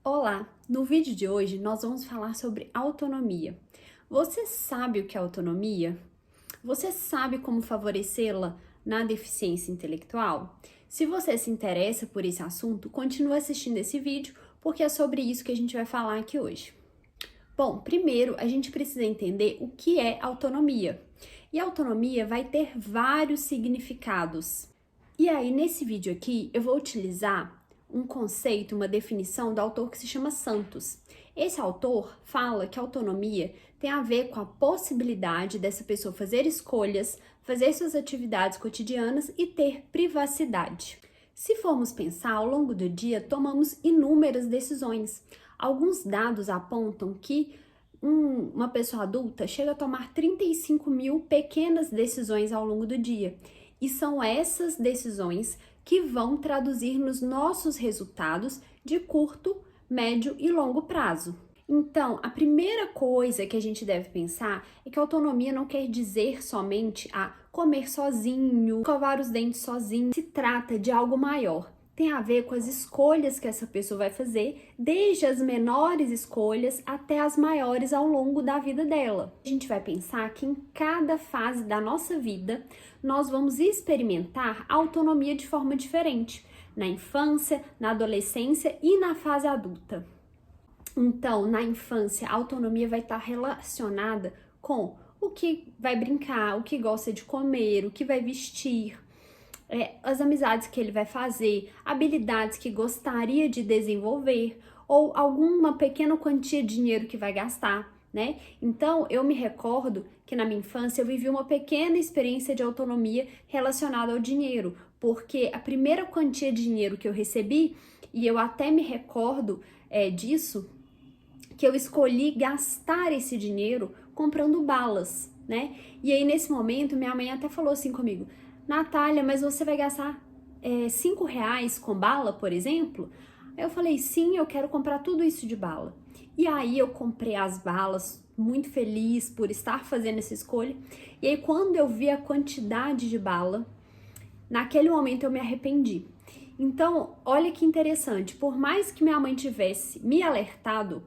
Olá! No vídeo de hoje nós vamos falar sobre autonomia. Você sabe o que é autonomia? Você sabe como favorecê-la na deficiência intelectual? Se você se interessa por esse assunto, continue assistindo esse vídeo, porque é sobre isso que a gente vai falar aqui hoje. Bom, primeiro a gente precisa entender o que é autonomia. E autonomia vai ter vários significados. E aí, nesse vídeo aqui, eu vou utilizar um conceito, uma definição do autor que se chama Santos. Esse autor fala que a autonomia tem a ver com a possibilidade dessa pessoa fazer escolhas, fazer suas atividades cotidianas e ter privacidade. Se formos pensar, ao longo do dia, tomamos inúmeras decisões. Alguns dados apontam que uma pessoa adulta chega a tomar 35 mil pequenas decisões ao longo do dia. E são essas decisões que vão traduzir nos nossos resultados de curto, médio e longo prazo. Então, a primeira coisa que a gente deve pensar é que autonomia não quer dizer somente a comer sozinho, escovar os dentes sozinho. Se trata de algo maior. Tem a ver com as escolhas que essa pessoa vai fazer, desde as menores escolhas até as maiores ao longo da vida dela. A gente vai pensar que em cada fase da nossa vida, nós vamos experimentar a autonomia de forma diferente, na infância, na adolescência e na fase adulta. Então, na infância, a autonomia vai estar relacionada com o que vai brincar, o que gosta de comer, o que vai vestir, as amizades que ele vai fazer, habilidades que gostaria de desenvolver ou alguma pequena quantia de dinheiro que vai gastar, né? Então, eu me recordo que na minha infância eu vivi uma pequena experiência de autonomia relacionada ao dinheiro, porque a primeira quantia de dinheiro que eu recebi, e eu até me recordo disso, que eu escolhi gastar esse dinheiro comprando balas, né? E aí, nesse momento, minha mãe até falou assim comigo: Natália, mas você vai gastar R$ 5 com bala, por exemplo? Aí eu falei, sim, eu quero comprar tudo isso de bala. E aí eu comprei as balas, muito feliz por estar fazendo essa escolha. E aí quando eu vi a quantidade de bala, naquele momento eu me arrependi. Então, olha que interessante, por mais que minha mãe tivesse me alertado,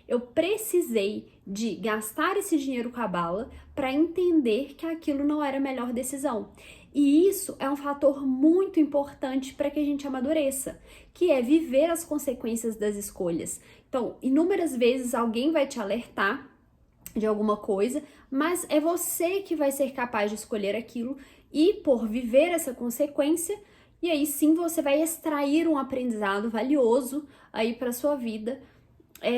eu precisei de gastar esse dinheiro com a bala para entender que aquilo não era a melhor decisão. E isso é um fator muito importante para que a gente amadureça, que é viver as consequências das escolhas. Então, inúmeras vezes alguém vai te alertar de alguma coisa, mas é você que vai ser capaz de escolher aquilo e por viver essa consequência, e aí sim você vai extrair um aprendizado valioso aí para sua vida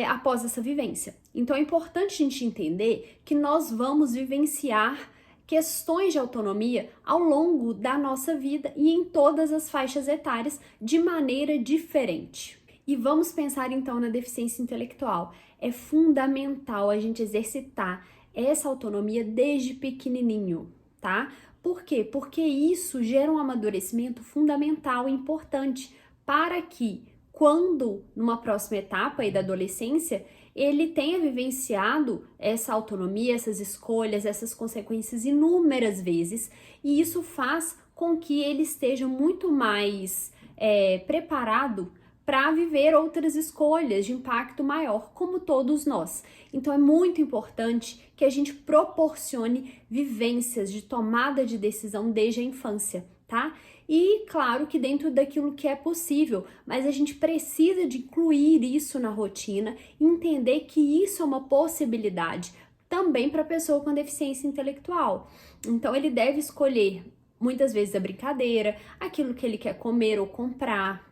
após essa vivência. Então é importante a gente entender que nós vamos vivenciar questões de autonomia ao longo da nossa vida e em todas as faixas etárias de maneira diferente. E vamos pensar então na deficiência intelectual. É fundamental a gente exercitar essa autonomia desde pequenininho, tá? Por quê? Porque isso gera um amadurecimento fundamental e importante para que quando, numa próxima etapa aí da adolescência, ele tenha vivenciado essa autonomia, essas escolhas, essas consequências inúmeras vezes, e isso faz com que ele esteja muito mais preparado para viver outras escolhas de impacto maior, como todos nós. Então é muito importante que a gente proporcione vivências de tomada de decisão desde a infância, tá? E claro que dentro daquilo que é possível, mas a gente precisa de incluir isso na rotina, entender que isso é uma possibilidade também para a pessoa com deficiência intelectual. Então ele deve escolher muitas vezes a brincadeira, aquilo que ele quer comer ou comprar,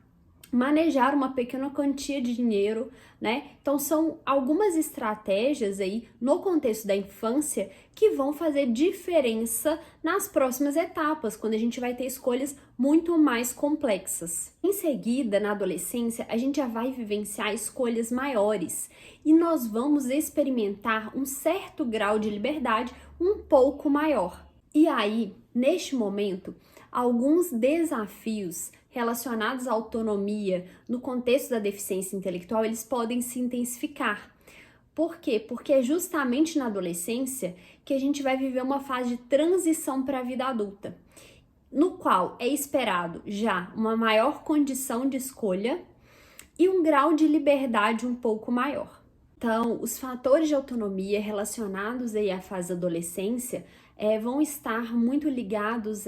manejar uma pequena quantia de dinheiro, né? Então são algumas estratégias aí no contexto da infância que vão fazer diferença nas próximas etapas, quando a gente vai ter escolhas muito mais complexas. Em seguida, na adolescência, a gente já vai vivenciar escolhas maiores e nós vamos experimentar um certo grau de liberdade um pouco maior. E aí, neste momento, alguns desafios relacionados à autonomia no contexto da deficiência intelectual, eles podem se intensificar. Por quê? Porque é justamente na adolescência que a gente vai viver uma fase de transição para a vida adulta, no qual é esperado já uma maior condição de escolha e um grau de liberdade um pouco maior. Então, os fatores de autonomia relacionados aí à fase da adolescência vão estar muito ligados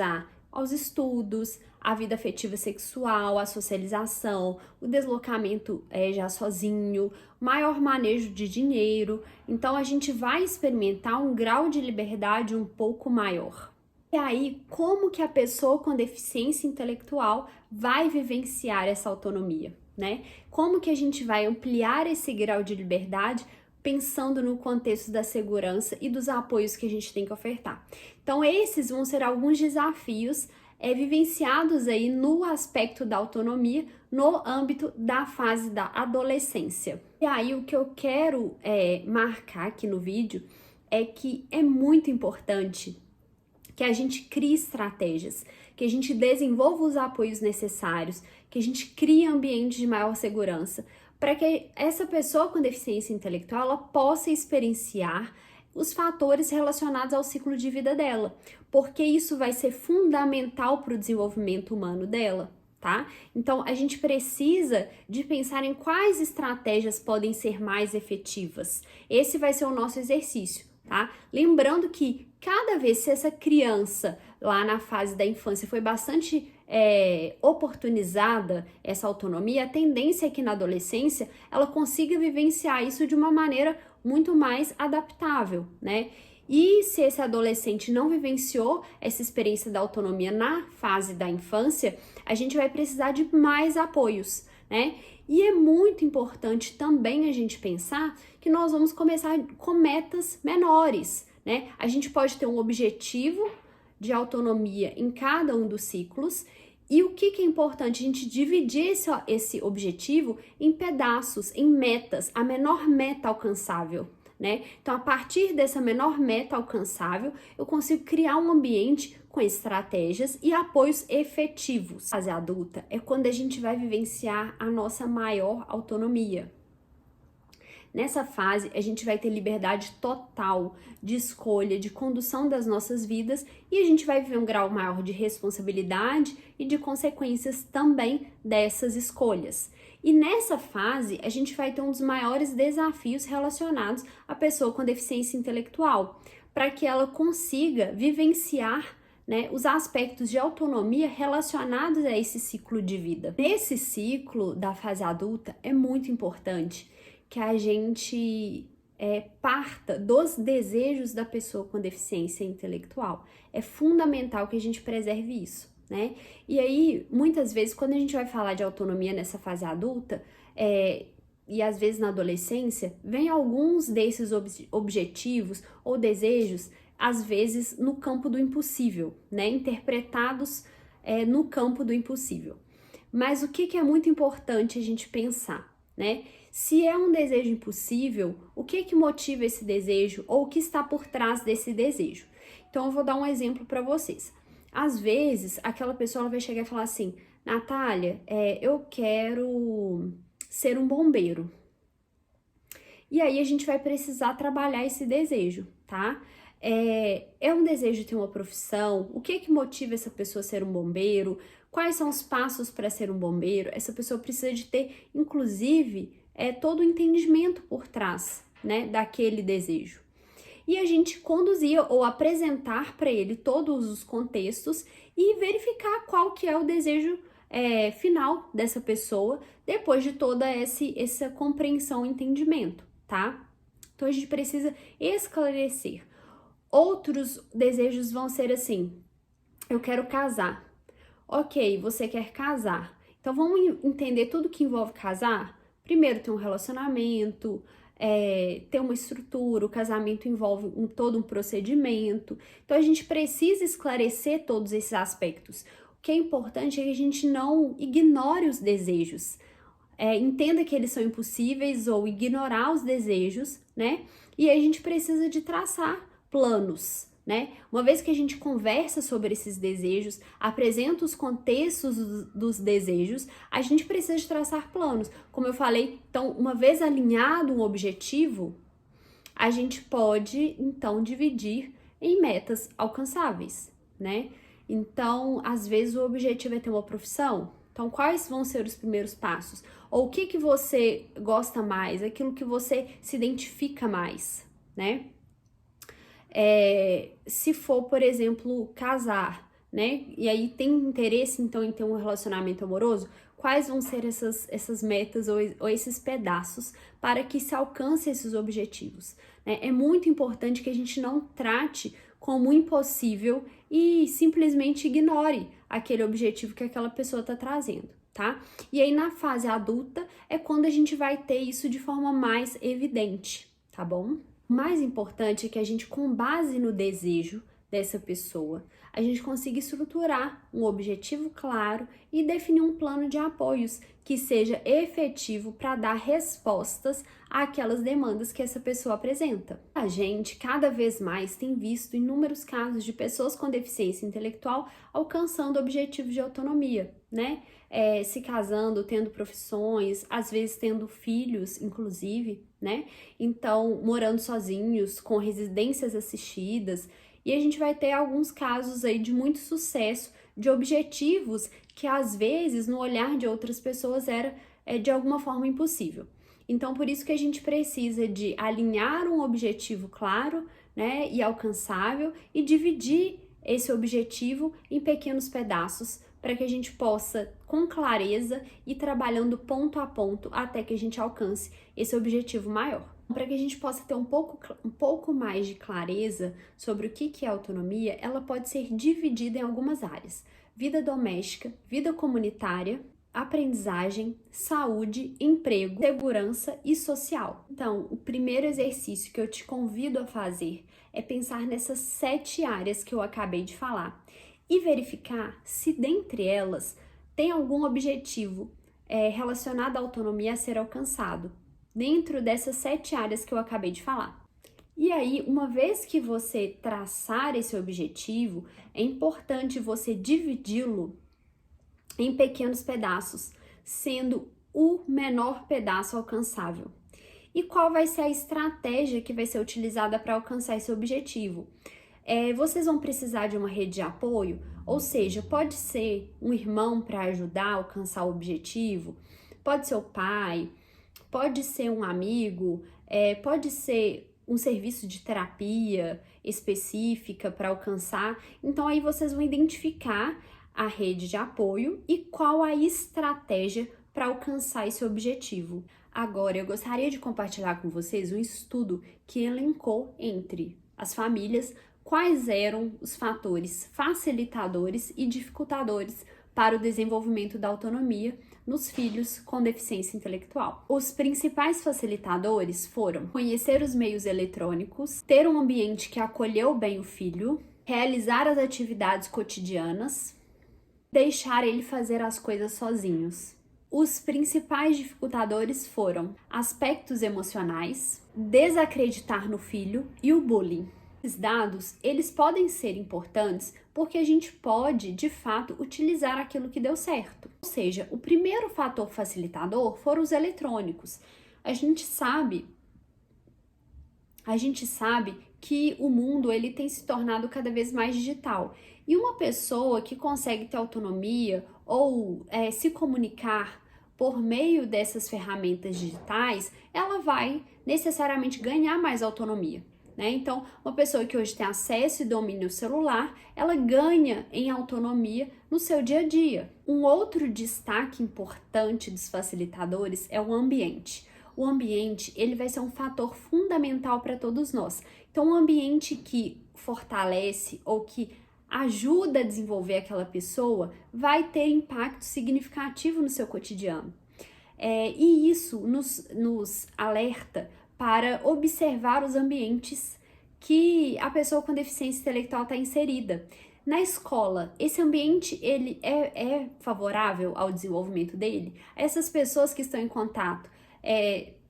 aos estudos, à vida afetiva sexual, à socialização, o deslocamento já sozinho, maior manejo de dinheiro. Então, a gente vai experimentar um grau de liberdade um pouco maior. E aí, como que a pessoa com deficiência intelectual vai vivenciar essa autonomia, né? Como que a gente vai ampliar esse grau de liberdade pensando no contexto da segurança e dos apoios que a gente tem que ofertar? Então, esses vão ser alguns desafios vivenciados aí no aspecto da autonomia, no âmbito da fase da adolescência. E aí, o que eu quero marcar aqui no vídeo é que é muito importante que a gente crie estratégias, que a gente desenvolva os apoios necessários, que a gente crie ambientes de maior segurança, para que essa pessoa com deficiência intelectual ela possa experienciar os fatores relacionados ao ciclo de vida dela, porque isso vai ser fundamental para o desenvolvimento humano dela, tá? Então, a gente precisa de pensar em quais estratégias podem ser mais efetivas. Esse vai ser o nosso exercício, tá? Lembrando que cada vez que essa criança lá na fase da infância foi bastante oportunizada essa autonomia, a tendência é que na adolescência ela consiga vivenciar isso de uma maneira muito mais adaptável, né? E se esse adolescente não vivenciou essa experiência da autonomia na fase da infância, a gente vai precisar de mais apoios, né? E é muito importante também a gente pensar que nós vamos começar com metas menores, né? A gente pode ter um objetivo de autonomia em cada um dos ciclos. E o que é importante? A gente dividir esse objetivo em pedaços, em metas, a menor meta alcançável, né? Então, a partir dessa menor meta alcançável, eu consigo criar um ambiente com estratégias e apoios efetivos. A fase adulta é quando a gente vai vivenciar a nossa maior autonomia. Nessa fase, a gente vai ter liberdade total de escolha, de condução das nossas vidas e a gente vai viver um grau maior de responsabilidade e de consequências também dessas escolhas. E nessa fase, a gente vai ter um dos maiores desafios relacionados à pessoa com deficiência intelectual, para que ela consiga vivenciar os aspectos de autonomia relacionados a esse ciclo de vida. Nesse ciclo da fase adulta, é muito importante que a gente parta dos desejos da pessoa com deficiência intelectual. É fundamental que a gente preserve isso, né? E aí, muitas vezes, quando a gente vai falar de autonomia nessa fase adulta, e às vezes na adolescência, vem alguns desses objetivos ou desejos, às vezes no campo do impossível, né? Interpretados no campo do impossível. Mas o que é muito importante a gente pensar, né? Se é um desejo impossível, o que motiva esse desejo ou o que está por trás desse desejo? Então, eu vou dar um exemplo para vocês. Às vezes, aquela pessoa ela vai chegar e falar assim, Natália, eu quero ser um bombeiro. E aí, a gente vai precisar trabalhar esse desejo, tá? É um desejo de ter uma profissão? O que motiva essa pessoa a ser um bombeiro? Quais são os passos para ser um bombeiro? Essa pessoa precisa de ter, inclusive, todo o entendimento por trás, né, daquele desejo. E a gente conduzir ou apresentar para ele todos os contextos e verificar qual que é o desejo final dessa pessoa depois de toda essa compreensão e entendimento, tá? Então a gente precisa esclarecer. Outros desejos vão ser assim, eu quero casar. Ok, você quer casar. Então vamos entender tudo que envolve casar? Primeiro, ter um relacionamento, ter uma estrutura, o casamento envolve todo um procedimento. Então, a gente precisa esclarecer todos esses aspectos. O que é importante é que a gente não ignore os desejos. Entenda que eles são impossíveis ou ignorar os desejos, né? E aí a gente precisa de traçar planos, né? Uma vez que a gente conversa sobre esses desejos, apresenta os contextos dos desejos, a gente precisa de traçar planos. Como eu falei, então, uma vez alinhado um objetivo, a gente pode, então, dividir em metas alcançáveis, né? Então, às vezes o objetivo é ter uma profissão. Então, quais vão ser os primeiros passos? Ou o que você gosta mais, aquilo que você se identifica mais, né? Se for, por exemplo, casar, né? E aí tem interesse, então, em ter um relacionamento amoroso, quais vão ser essas metas ou esses pedaços para que se alcance esses objetivos, né? É muito importante que a gente não trate como impossível e simplesmente ignore aquele objetivo que aquela pessoa está trazendo, tá? E aí na fase adulta é quando a gente vai ter isso de forma mais evidente, tá bom? O mais importante é que a gente, com base no desejo dessa pessoa, a gente consiga estruturar um objetivo claro e definir um plano de apoios que seja efetivo para dar respostas àquelas demandas que essa pessoa apresenta. A gente, cada vez mais, tem visto inúmeros casos de pessoas com deficiência intelectual alcançando objetivos de autonomia, né? Se casando, tendo profissões, às vezes tendo filhos, inclusive, né? Então, morando sozinhos, com residências assistidas. E a gente vai ter alguns casos aí de muito sucesso, de objetivos que às vezes no olhar de outras pessoas era de alguma forma impossível. Então, por isso que a gente precisa de alinhar um objetivo claro, né, e alcançável e dividir esse objetivo em pequenos pedaços para que a gente possa, com clareza, ir trabalhando ponto a ponto até que a gente alcance esse objetivo maior. Para que a gente possa ter um pouco mais de clareza sobre o que é autonomia, ela pode ser dividida em algumas áreas: vida doméstica, vida comunitária, aprendizagem, saúde, emprego, segurança e social. Então, o primeiro exercício que eu te convido a fazer é pensar nessas 7 áreas que eu acabei de falar e verificar se dentre elas tem algum objetivo relacionado à autonomia a ser alcançado dentro dessas 7 áreas que eu acabei de falar. E aí, uma vez que você traçar esse objetivo, é importante você dividi-lo em pequenos pedaços, sendo o menor pedaço alcançável. E qual vai ser a estratégia que vai ser utilizada para alcançar esse objetivo? Vocês vão precisar de uma rede de apoio, ou seja, pode ser um irmão para ajudar a alcançar o objetivo, pode ser o pai, pode ser um amigo, pode ser um serviço de terapia específica para alcançar. Então, aí vocês vão identificar a rede de apoio e qual a estratégia para alcançar esse objetivo. Agora, eu gostaria de compartilhar com vocês um estudo que elencou entre as famílias quais eram os fatores facilitadores e dificultadores para o desenvolvimento da autonomia nos filhos com deficiência intelectual. Os principais facilitadores foram conhecer os meios eletrônicos, ter um ambiente que acolheu bem o filho, realizar as atividades cotidianas, deixar ele fazer as coisas sozinhos. Os principais dificultadores foram aspectos emocionais, desacreditar no filho e o bullying. Esses dados, eles podem ser importantes porque a gente pode, de fato, utilizar aquilo que deu certo. Ou seja, o primeiro fator facilitador foram os eletrônicos. A gente sabe que o mundo ele tem se tornado cada vez mais digital. E uma pessoa que consegue ter autonomia ou se comunicar por meio dessas ferramentas digitais, ela vai necessariamente ganhar mais autonomia. Então, uma pessoa que hoje tem acesso e domínio celular, ela ganha em autonomia no seu dia a dia. Um outro destaque importante dos facilitadores é o ambiente. O ambiente, ele vai ser um fator fundamental para todos nós. Então, um ambiente que fortalece ou que ajuda a desenvolver aquela pessoa vai ter impacto significativo no seu cotidiano. E isso nos alerta para observar os ambientes que a pessoa com deficiência intelectual está inserida. Na escola, esse ambiente ele é favorável ao desenvolvimento dele? Essas pessoas que estão em contato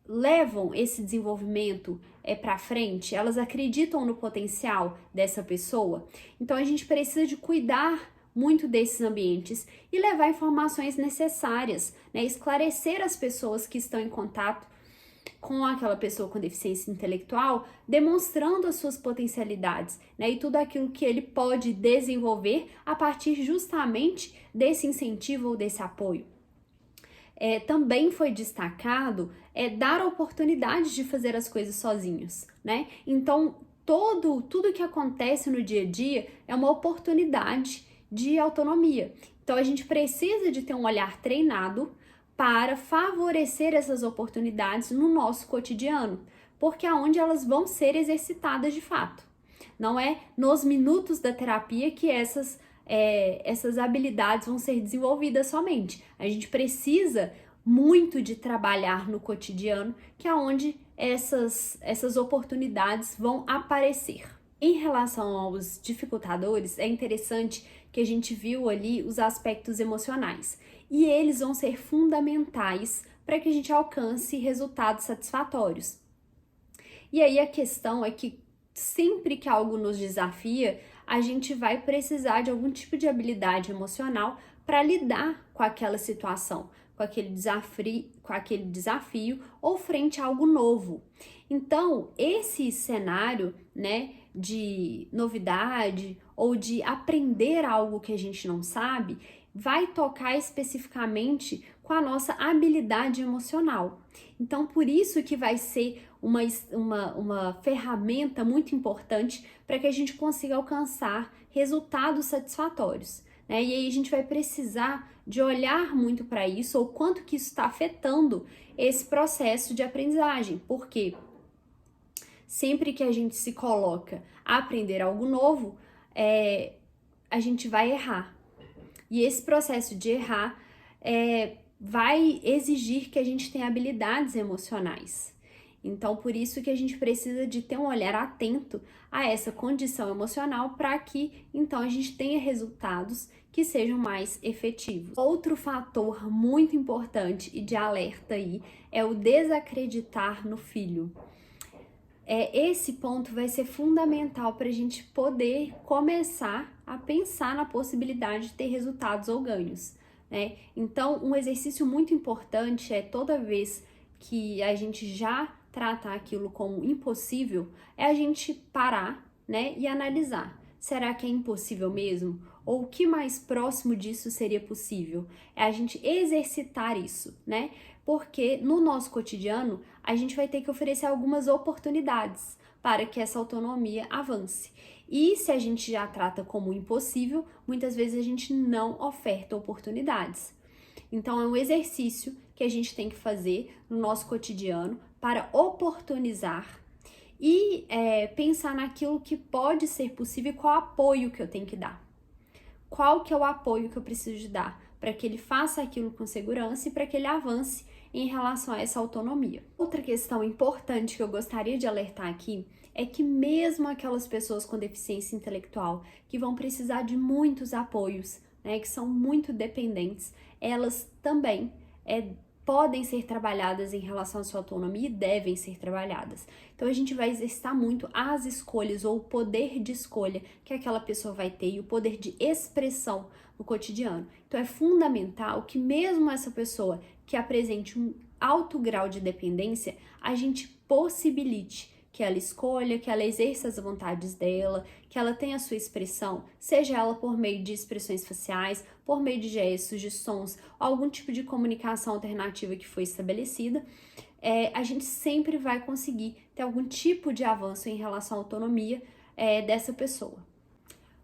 levam esse desenvolvimento para frente? Elas acreditam no potencial dessa pessoa? Então a gente precisa de cuidar muito desses ambientes e levar informações necessárias, esclarecer as pessoas que estão em contato com aquela pessoa com deficiência intelectual, demonstrando as suas potencialidades, né, e tudo aquilo que ele pode desenvolver a partir justamente desse incentivo ou desse apoio. Também foi destacado dar oportunidades de fazer as coisas sozinhos, né? Então, tudo que acontece no dia a dia é uma oportunidade de autonomia. Então, a gente precisa de ter um olhar treinado para favorecer essas oportunidades no nosso cotidiano, porque é onde elas vão ser exercitadas de fato. Não é nos minutos da terapia que essas habilidades vão ser desenvolvidas somente. A gente precisa muito de trabalhar no cotidiano, que é onde essas oportunidades vão aparecer. Em relação aos dificultadores, é interessante que a gente viu ali os aspectos emocionais. E eles vão ser fundamentais para que a gente alcance resultados satisfatórios. E aí a questão é que sempre que algo nos desafia, a gente vai precisar de algum tipo de habilidade emocional para lidar com aquela situação, com aquele desafio ou frente a algo novo. Então, esse cenário, né, de novidade ou de aprender algo que a gente não sabe, vai tocar especificamente com a nossa habilidade emocional. Então, por isso que vai ser uma ferramenta muito importante para que a gente consiga alcançar resultados satisfatórios, né? E aí a gente vai precisar de olhar muito para isso, ou quanto que isso está afetando esse processo de aprendizagem, porque sempre que a gente se coloca a aprender algo novo, a gente vai errar. E esse processo de errar vai exigir que a gente tenha habilidades emocionais. Então, por isso que a gente precisa de ter um olhar atento a essa condição emocional para que, então, a gente tenha resultados que sejam mais efetivos. Outro fator muito importante e de alerta aí é o desacreditar no filho. Esse ponto vai ser fundamental para a gente poder começar a pensar na possibilidade de ter resultados ou ganhos, né? Então, um exercício muito importante é toda vez que a gente já trata aquilo como impossível, é a gente parar, né, e analisar. Será que é impossível mesmo? Ou o que mais próximo disso seria possível? É a gente exercitar isso, né? Porque no nosso cotidiano, a gente vai ter que oferecer algumas oportunidades para que essa autonomia avance. E se a gente já trata como impossível, muitas vezes a gente não oferta oportunidades. Então, é um exercício que a gente tem que fazer no nosso cotidiano para oportunizar e pensar naquilo que pode ser possível e qual apoio que eu tenho que dar. Qual que é o apoio que eu preciso de dar para que ele faça aquilo com segurança e para que ele avance em relação a essa autonomia. Outra questão importante que eu gostaria de alertar aqui é que mesmo aquelas pessoas com deficiência intelectual que vão precisar de muitos apoios, né, que são muito dependentes, elas também podem ser trabalhadas em relação à sua autonomia e devem ser trabalhadas. Então a gente vai exercitar muito as escolhas ou o poder de escolha que aquela pessoa vai ter e o poder de expressão no cotidiano. Então é fundamental que mesmo essa pessoa que apresente um alto grau de dependência, a gente possibilite que ela escolha, que ela exerça as vontades dela, que ela tenha a sua expressão, seja ela por meio de expressões faciais, por meio de gestos, de sons, algum tipo de comunicação alternativa que foi estabelecida, a gente sempre vai conseguir ter algum tipo de avanço em relação à autonomia dessa pessoa.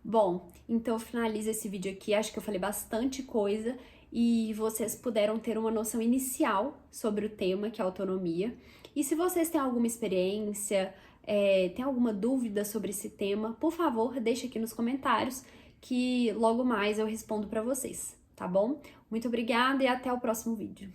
Bom, então eu finalizo esse vídeo aqui, acho que eu falei bastante coisa e vocês puderam ter uma noção inicial sobre o tema, que é a autonomia. E se vocês têm alguma experiência, tem alguma dúvida sobre esse tema, por favor, deixe aqui nos comentários que logo mais eu respondo para vocês, tá bom? Muito obrigada e até o próximo vídeo.